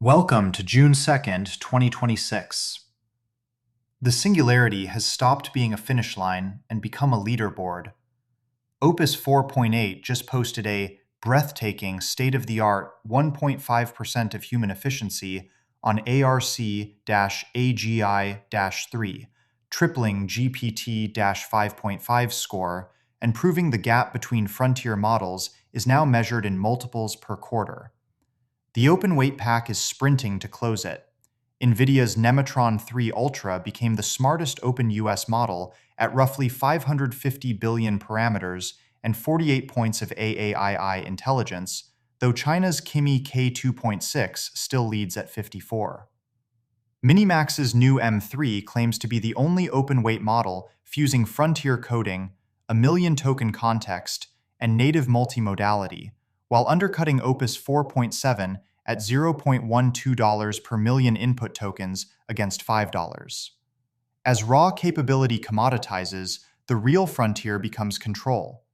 Welcome to June 2nd, 2026. The Singularity has stopped being a finish line and become a leaderboard. Opus 4.8 just posted a breathtaking, state-of-the-art 1.5% of human efficiency on ARC-AGI-3, tripling GPT-5.5 score and proving the gap between frontier models is now measured in multiples per quarter. The open weight pack is sprinting to close it. NVIDIA's Nematron 3 Ultra became the smartest open US model at roughly 550 billion parameters and 48 points of AAII intelligence, though China's Kimi K2.6 still leads at 54. Minimax's new M3 claims to be the only open weight model fusing frontier coding, a million token context, and native multimodality, while undercutting Opus 4.7 at $0.12 per million input tokens against $5. As raw capability commoditizes, the real frontier becomes control.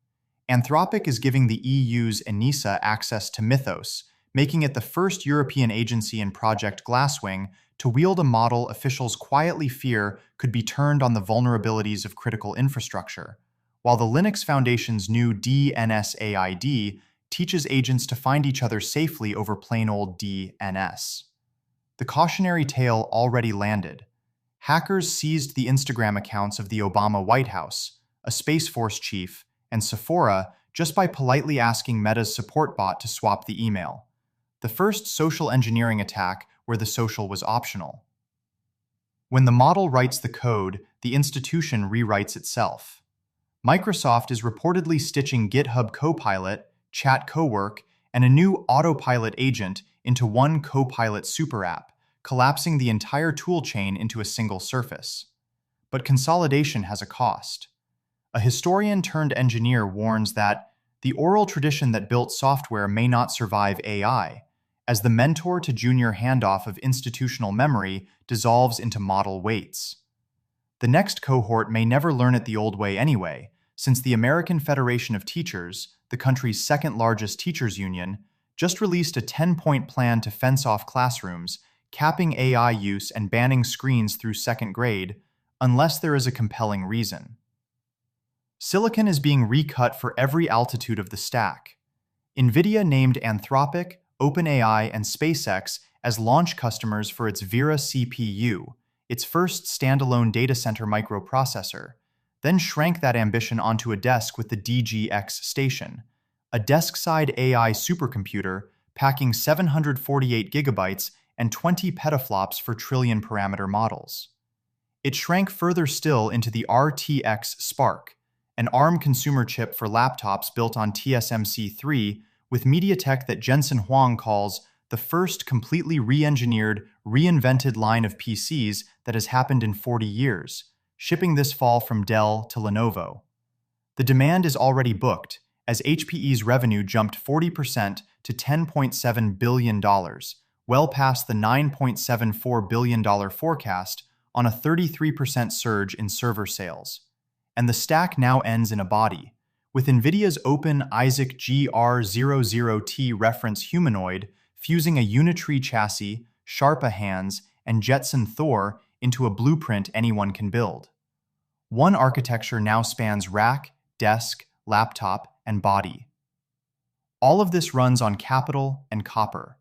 Anthropic is giving the EU's ENISA access to Mythos, making it the first European agency in Project Glasswing to wield a model officials quietly fear could be turned on the vulnerabilities of critical infrastructure, while the Linux Foundation's new DNSAID teaches agents to find each other safely over plain old DNS. The cautionary tale already landed. Hackers seized the Instagram accounts of the Obama White House, a Space Force chief, and Sephora just by politely asking Meta's support bot to swap the email. The first social engineering attack where the social was optional. When the model writes the code, the institution rewrites itself. Microsoft is reportedly stitching GitHub Copilot, Chat Cowork, and a new autopilot agent into one Copilot super app, collapsing the entire toolchain into a single surface. But consolidation has a cost. A historian turned engineer warns that the oral tradition that built software may not survive AI, as the mentor to junior handoff of institutional memory dissolves into model weights. The next cohort may never learn it the old way anyway, since the American Federation of Teachers, the country's second-largest teachers union, just released a 10-point plan to fence off classrooms, capping AI use and banning screens through second grade, unless there is a compelling reason. Silicon is being recut for every altitude of the stack. NVIDIA named Anthropic, OpenAI, and SpaceX as launch customers for its Vera CPU, its first standalone data center microprocessor, then shrank that ambition onto a desk with the DGX station, a desk-side AI supercomputer packing 748 gigabytes and 20 petaflops for trillion-parameter models. It shrank further still into the RTX Spark, an ARM consumer chip for laptops built on TSMC3 with MediaTek that Jensen Huang calls the first completely re-engineered, reinvented line of PCs that has happened in 40 years, shipping this fall from Dell to Lenovo. The demand is already booked, as HPE's revenue jumped 40% to $10.7 billion, well past the $9.74 billion forecast on a 33% surge in server sales. And the stack now ends in a body, with NVIDIA's Open Isaac GR00T reference humanoid fusing a Unitree chassis, Sharpa hands, and Jetson Thor into a blueprint anyone can build. One architecture now spans rack, desk, laptop, and body. All of this runs on capital and copper.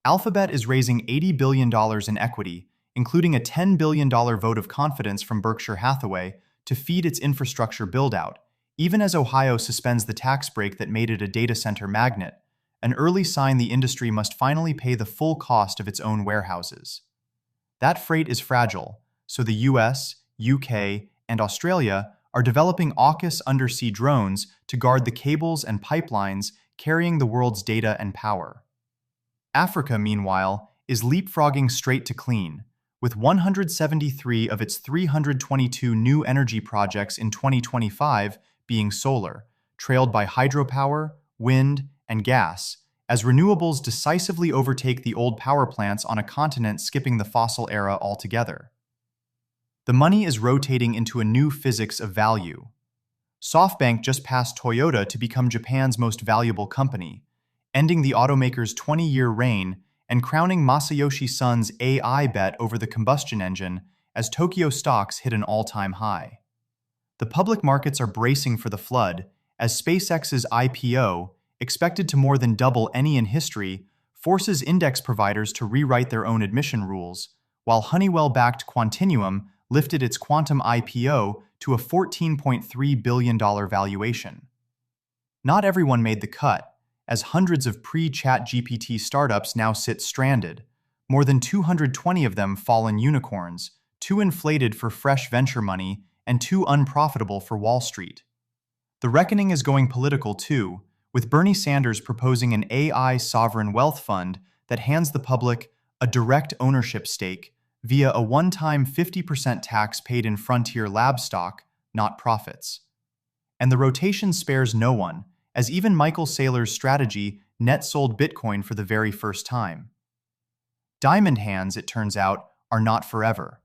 Alphabet is raising $80 billion in equity, including a $10 billion vote of confidence from Berkshire Hathaway to feed its infrastructure build-out, even as Ohio suspends the tax break that made it a data center magnet, an early sign the industry must finally pay the full cost of its own warehouses. That freight is fragile, so the US, UK, and Australia are developing AUKUS undersea drones to guard the cables and pipelines carrying the world's data and power. Africa, meanwhile, is leapfrogging straight to clean, with 173 of its 322 new energy projects in 2025 being solar, trailed by hydropower, wind, and gas, as renewables decisively overtake the old power plants on a continent skipping the fossil era altogether. The money is rotating into a new physics of value. SoftBank just passed Toyota to become Japan's most valuable company, ending the automaker's 20-year reign and crowning Masayoshi Son's AI bet over the combustion engine as Tokyo stocks hit an all-time high. The public markets are bracing for the flood as SpaceX's IPO, expected to more than double any in history, forces index providers to rewrite their own admission rules, while Honeywell-backed Quantinuum lifted its quantum IPO to a $14.3 billion valuation. Not everyone made the cut, as hundreds of pre-ChatGPT startups now sit stranded, more than 220 of them fallen unicorns, too inflated for fresh venture money and too unprofitable for Wall Street. The reckoning is going political too, with Bernie Sanders proposing an AI sovereign wealth fund that hands the public a direct ownership stake via a one-time 50% tax paid in Frontier Lab stock, not profits. And the rotation spares no one, as even Michael Saylor's strategy net sold Bitcoin for the very first time. Diamond hands, it turns out, are not forever.